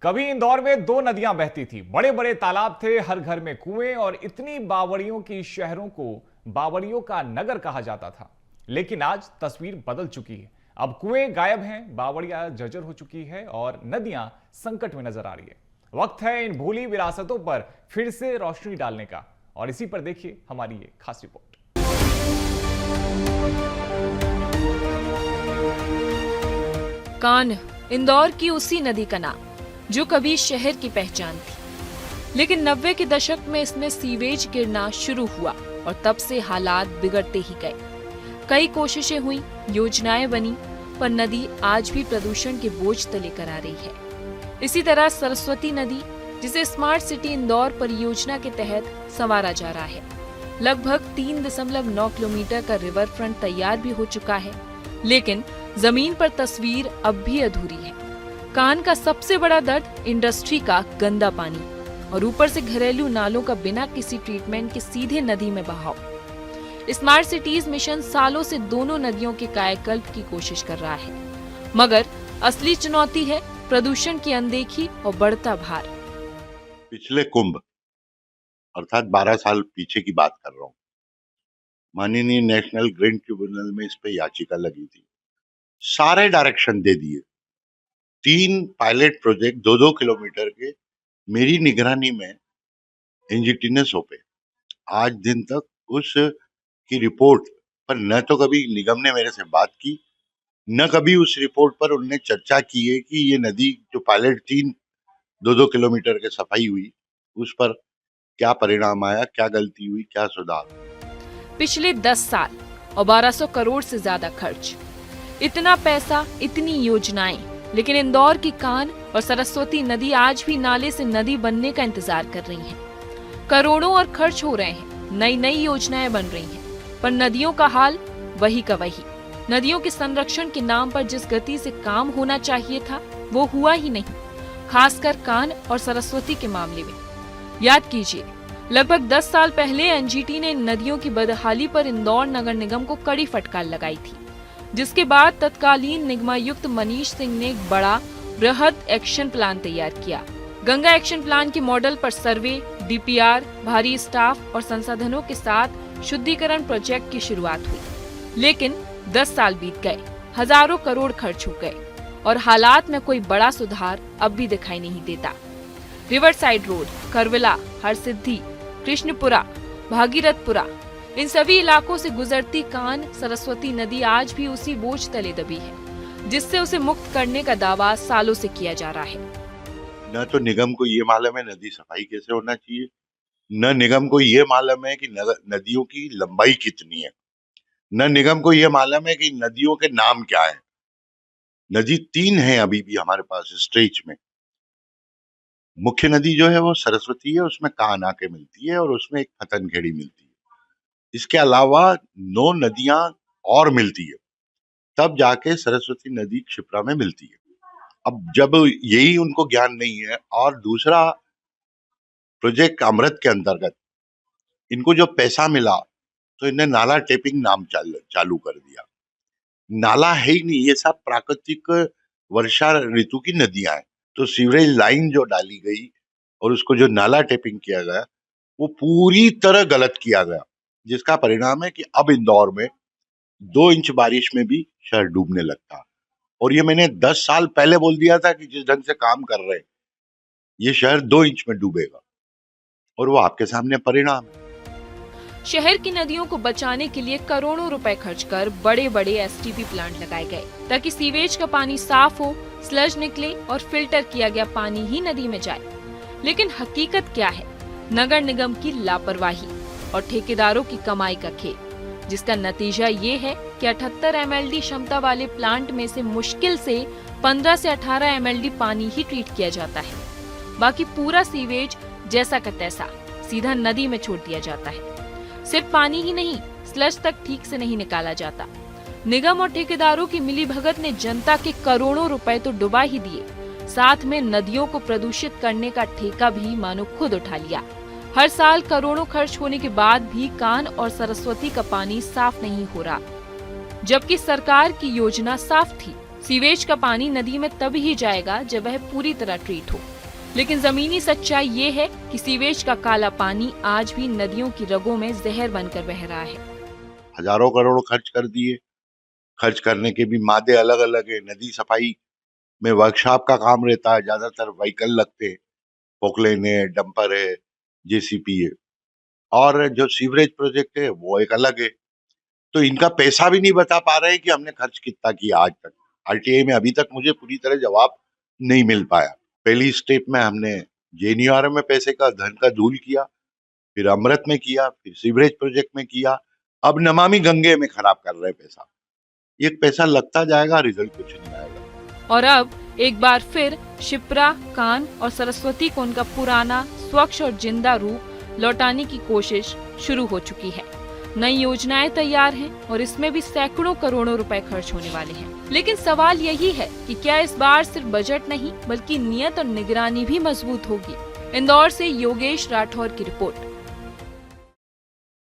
कभी इंदौर में दो नदियां बहती थी, बड़े बड़े तालाब थे, हर घर में कुएं और इतनी बावड़ियों की शहरों को बावड़ियों का नगर कहा जाता था। लेकिन आज तस्वीर बदल चुकी है। अब कुएं गायब हैं, बावड़ियां जर्जर हो चुकी है और नदियां संकट में नजर आ रही है। वक्त है इन भूली विरासतों पर फिर से रोशनी डालने का, और इसी पर देखिए हमारी ये खास रिपोर्ट। कान्ह, इंदौर की उसी नदी का नाम जो कभी शहर की पहचान थी, लेकिन 90 के दशक में इसमें सीवेज गिरना शुरू हुआ और तब से हालात बिगड़ते ही गए। कई कोशिशें हुई, योजनाएं बनी, पर नदी आज भी प्रदूषण के बोझ तले करा रही है। इसी तरह सरस्वती नदी, जिसे स्मार्ट सिटी इंदौर परियोजना के तहत संवारा जा रहा है, लगभग 3.9 किलोमीटर का रिवर फ्रंट तैयार भी हो चुका है, लेकिन जमीन पर तस्वीर अब भी अधूरी है। कान्ह का सबसे बड़ा दर्द इंडस्ट्री का गंदा पानी और ऊपर से घरेलू नालों का बिना किसी ट्रीटमेंट के सीधे नदी में बहाव। स्मार्ट सिटीज मिशन सालों से दोनों नदियों के कायाकल्प की कोशिश कर रहा है, मगर असली चुनौती है प्रदूषण की अनदेखी और बढ़ता भार। पिछले कुंभ अर्थात 12 साल पीछे की बात कर रहा हूँ, माननीय नेशनल ग्रीन ट्रिब्यूनल में इस पे याचिका लगी थी। सारे डायरेक्शन दे दिए। 3 पायलट प्रोजेक्ट 2-2 किलोमीटर के मेरी निगरानी में एनजीटी ने सौंपे। आज दिन तक उस की रिपोर्ट पर न तो कभी निगम ने मेरे से बात की, न कभी उस रिपोर्ट पर उन्होंने चर्चा की है कि ये नदी जो पायलट 2-2 किलोमीटर के सफाई हुई, उस पर क्या परिणाम आया, क्या गलती हुई, क्या सुधार। पिछले 10 साल और 1200 करोड़ से ज्यादा खर्च, इतना पैसा, इतनी योजनाएं, लेकिन इंदौर की कान्ह और सरस्वती नदी आज भी नाले से नदी बनने का इंतजार कर रही हैं। करोड़ों और खर्च हो रहे हैं, नई नई योजनाएं बन रही हैं, पर नदियों का हाल वही का वही। नदियों के संरक्षण के नाम पर जिस गति से काम होना चाहिए था, वो हुआ ही नहीं, खासकर कान्ह और सरस्वती के मामले में। याद कीजिए, लगभग 10 साल पहले एनजीटी ने नदियों की बदहाली पर इंदौर नगर निगम को कड़ी फटकार लगाई थी, जिसके बाद तत्कालीन निगमायुक्त मनीष सिंह ने एक बड़ा बृहद एक्शन प्लान तैयार किया। गंगा एक्शन प्लान के मॉडल पर सर्वे, डीपीआर, भारी स्टाफ और संसाधनों के साथ शुद्धिकरण प्रोजेक्ट की शुरुआत हुई। लेकिन 10 साल बीत गए, हजारों करोड़ खर्च हो गए और हालात में कोई बड़ा सुधार अब भी दिखाई नहीं देता। River side road, Karvila, Harsiddhi, Krishnapura, Bhagirathpura, इन सभी इलाकों से गुजरती कान्ह सरस्वती नदी आज भी उसी बोझ तले दबी है, जिससे उसे मुक्त करने का दावा सालों से किया जा रहा है। न तो निगम को ये मालूम है नदी सफाई कैसे होना चाहिए, न निगम को ये मालूम है कि नदियों की लंबाई कितनी है, न निगम को ये मालूम है कि नदियों के नाम क्या है। नदी 3 है अभी भी हमारे पास स्ट्रेच में। मुख्य नदी जो है वो सरस्वती है, उसमें कान्ह आके मिलती है और उसमें एक फतनखेड़ी मिलती है। इसके अलावा 9 नदियां और मिलती है, तब जाके सरस्वती नदी क्षिप्रा में मिलती है। अब जब यही उनको ज्ञान नहीं है, और दूसरा प्रोजेक्ट अमृत के अंतर्गत इनको जो पैसा मिला तो इन्हें नाला टेपिंग नाम चालू कर दिया। नाला है ही नहीं, ये सब प्राकृतिक वर्षा ऋतु की नदियां हैं। तो सीवरेज लाइन जो डाली गई और उसको जो नाला टेपिंग किया गया, वो पूरी तरह गलत किया गया, जिसका परिणाम है कि अब इंदौर में 2 इंच बारिश में भी शहर डूबने लगता। और ये मैंने 10 साल पहले बोल दिया था कि जिस ढंग से काम कर रहे हैं, ये शहर 2 इंच में डूबेगा, और वो आपके सामने परिणाम है। शहर की नदियों को बचाने के लिए करोड़ों रुपए खर्च कर बड़े बड़े एसटीपी प्लांट लगाए गए, ताकि सीवेज का पानी साफ हो, स्लज निकले और फिल्टर किया गया पानी ही नदी में जाए। लेकिन हकीकत क्या है? नगर निगम की लापरवाही और ठेकेदारों की कमाई का खेल, जिसका नतीजा ये है कि 78 MLD क्षमता वाले प्लांट में से मुश्किल से 15 से 18 MLD पानी ही ट्रीट किया जाता है। बाकी पूरा सीवेज जैसा का तैसा सीधा नदी में छोड़ दिया जाता है। सिर्फ पानी ही नहीं, स्लज तक ठीक से नहीं निकाला जाता। निगम और ठेकेदारों की मिलीभगत ने जनता के करोड़ों रुपए तो डुबा ही दिए, साथ में नदियों को प्रदूषित करने का ठेका भी मानो खुद उठा लिया। हर साल करोड़ों खर्च होने के बाद भी कान्ह और सरस्वती का पानी साफ नहीं हो रहा, जबकि सरकार की योजना साफ थी, सीवेज का पानी नदी में तब ही जाएगा जब वह पूरी तरह ट्रीट हो। लेकिन जमीनी सच्चाई ये है कि सीवेज का काला पानी आज भी नदियों की रगों में जहर बनकर बह रहा है। हजारों करोड़ खर्च कर दिए, खर्च करने के भी मादे अलग अलग है। नदी सफाई में वर्कशॉप का काम रहता है, ज्यादातर व्हीकल लगते हैं, पोकलेन है, डंपर है, जेसीपी है। और जो सीवरेज प्रोजेक्ट है वो एक अलग है। तो इनका पैसा भी नहीं बता पा रहे हैं कि हमने खर्च कितना किया आज तक। आरटीआई में अभी तक मुझे पूरी तरह जवाब नहीं मिल पाया। पहली स्टेप में हमने जेएनयूआरएम में पैसे का धन का धूल किया, फिर अमृत में किया, फिर सीवरेज प्रोजेक्ट में किया, अब नमामि गंगे में खराब कर रहे पैसा। ये पैसा लगता जाएगा, रिजल्ट कुछ नहीं आएगा। और अब एक बार फिर शिप्रा, कान और सरस्वती को उनका पुराना स्वच्छ और जिंदा रूप लौटाने की कोशिश शुरू हो चुकी है। नई योजनाएं तैयार हैं और इसमें भी सैकड़ों करोड़ों रुपए खर्च होने वाले हैं। लेकिन सवाल यही है कि क्या इस बार सिर्फ बजट नहीं बल्कि नियत और निगरानी भी मजबूत होगी। इंदौर से योगेश राठौर की रिपोर्ट।